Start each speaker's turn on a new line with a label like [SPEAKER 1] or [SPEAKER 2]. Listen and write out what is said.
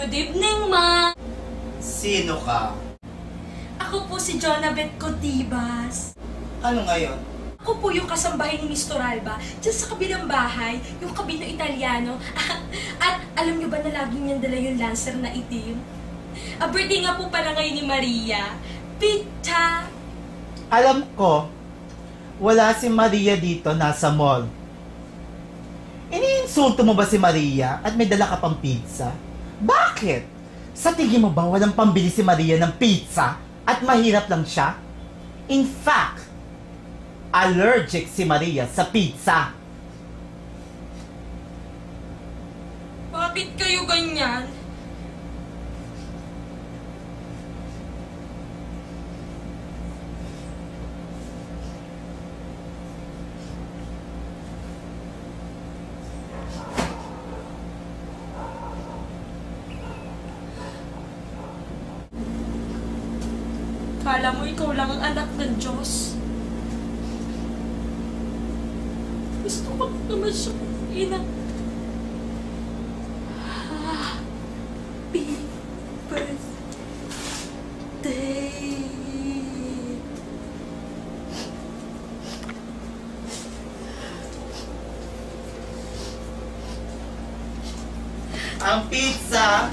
[SPEAKER 1] Good evening, ma!
[SPEAKER 2] Sino ka?
[SPEAKER 1] Ako po si Jonabeth Cotibas.
[SPEAKER 2] Ano ngayon?
[SPEAKER 1] Ako po yung kasambahay ni Mr. Alba, dyan sa kabilang bahay, yung kabino Italiano. At alam niyo ba na laging niyang dala yung Lancer na itim? Birthday nga po pala ngayon ni Maria. Pizza!
[SPEAKER 2] Alam ko, wala si Maria dito, nasa mall. Iniinsulto mo ba si Maria at may dala ka pang pizza? Bakit? Sa tingin mo ba walang pambili si Maria ng pizza at mahirap lang siya? In fact, allergic si Maria sa pizza.
[SPEAKER 1] Bakit kayo ganyan? Kala mo ikaw lang ang anak ng Diyos. Gusto ko naman siya, ina. Happy birthday.
[SPEAKER 2] Ang pizza